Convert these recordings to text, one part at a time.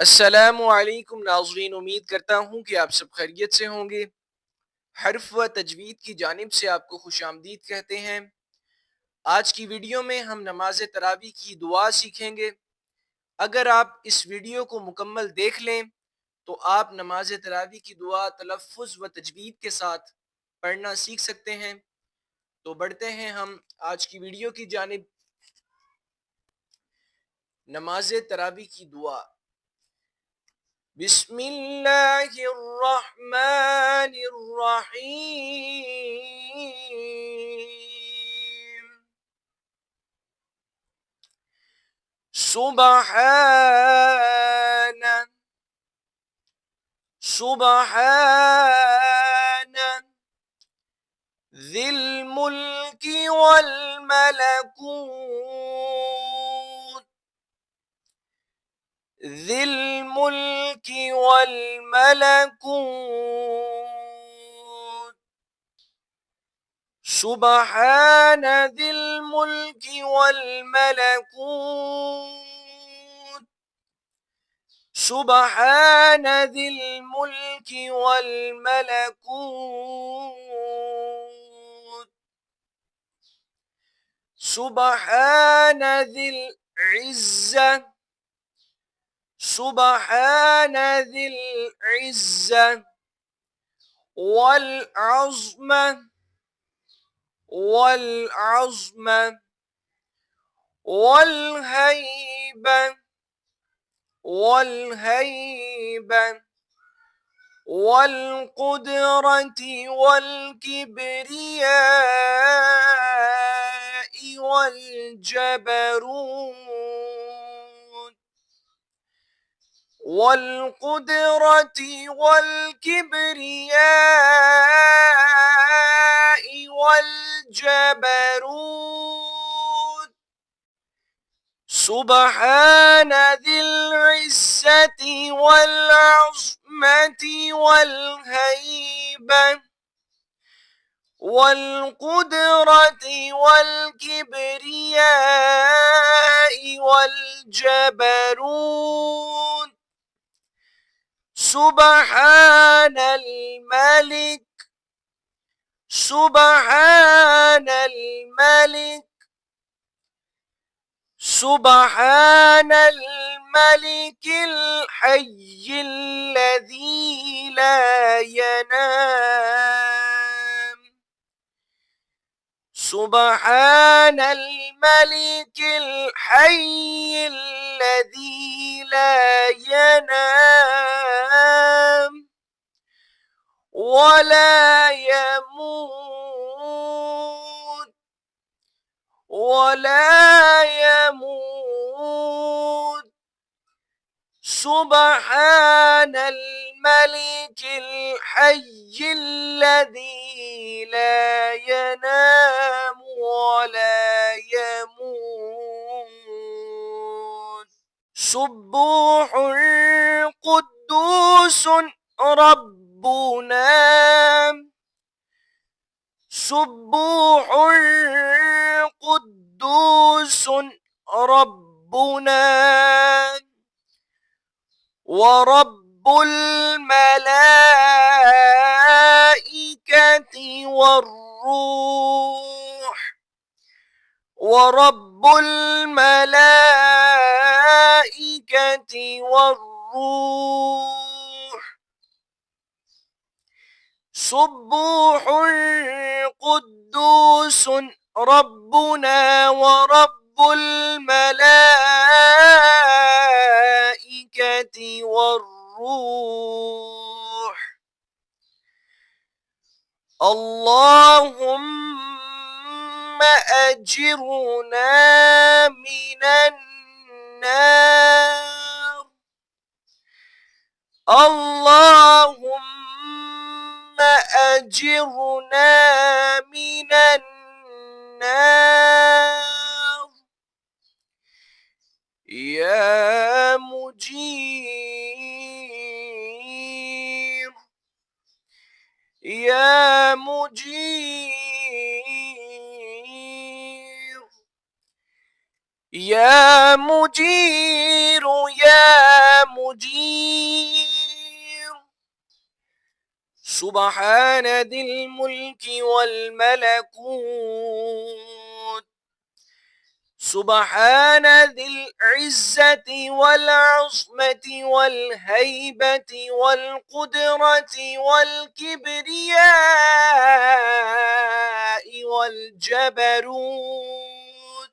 अस्सलामुअलैकुम नाज़रीन, उम्मीद करता हूँ कि आप सब खैरियत से होंगे। हर्फ व तजवीद की जानिब से आपको खुशामदीद कहते हैं। आज की वीडियो में हम नमाज तरावी की दुआ सीखेंगे। अगर आप इस वीडियो को मुकम्मल देख लें तो आप नमाज तरावी की दुआ तलफ़्फ़ुज़ व तजवीद के साथ पढ़ना सीख सकते हैं। तो बढ़ते हैं हम आज की वीडियो की जानिब। नमाज तरावी की दुआ। बिस्मिल्लाहिर्रहमानिर्रहीम। सुबहाना सुबहाना ज़िल मुल्की वल मलकूत ذِي الملك والملكوت سبحان ذي الملك والملكوت سبحان ذي الملك والملكوت سبحان ذي العزة سبحان ذي العزة والعظمة والهيبة والقدرة والكبرياء والجبروت والقدرة والكبرياء والجبروت سبحان ذي العزة والعظمة والهيبة والقدرة والكبرياء والجبروت سبحان الملك سبحان الملك سبحان الملك الحي الذي لا ينام سبحان الملك الحي الذي لا ينام ولا يموت سبحان الملك الحي الذي لا ينام ولا يموت سبوح قدوس ربنا سبوح قدوس ربنا ورب الملائكة والروح ورب الملائكة والروح سبوح قدوس ربنا ورب الملائكة والروح اللهم أجرنا من النار اللهم أجرنا من النار يا مجير يا مجير يا مجير يا مجير सुबहान दिल मुल्की वल मलकूत, सुबहान दिल इज्जति वल अज़मति वल हैबति वल कुदरति वल किब्रियाइ वल जबरूत,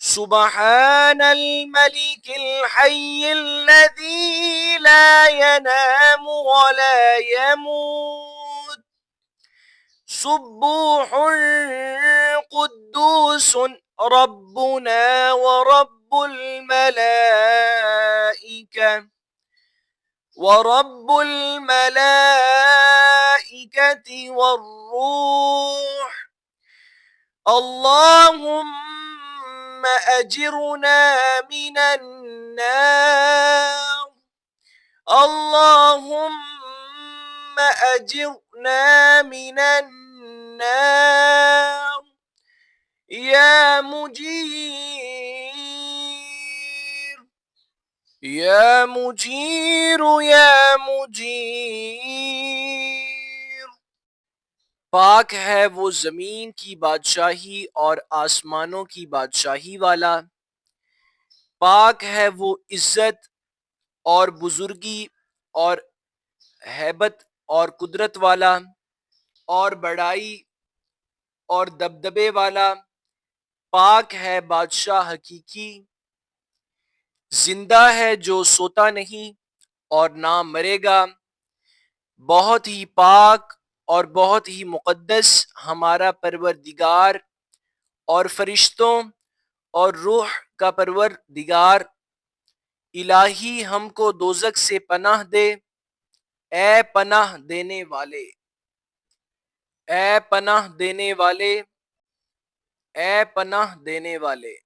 सुबहानल मलिकिल हय्यिल लज़ी ला यनामु व ला यमूत, सुब्बूहुन कुद्दूसुन रब्बुना व रब्बुल मलाइका व रब्बुल मलाइकति वर्रूह, अल्लाहुम्मा अजिरना मिनन नार, अल्लाहुम्मा अजिरना मिनन नार, या मुजीर, या मुजीर, या मुजीर। पाक है वो जमीन की बादशाही और आसमानों की बादशाही वाला, पाक है वो इज्जत और बुजुर्गी और हैबत और कुदरत वाला और बड़ाई और दबदबे वाला, पाक है बादशाह हकीकी, जिंदा है जो सोता नहीं और ना मरेगा। बहुत ही पाक और बहुत ही मुक़द्दस हमारा परवरदिगार और फरिश्तों और रूह का परवरदिगार। इलाही हमको दोज़ख से पनाह दे, ए पनाह देने वाले, ए पनाह देने वाले, ए पनाह देने वाले।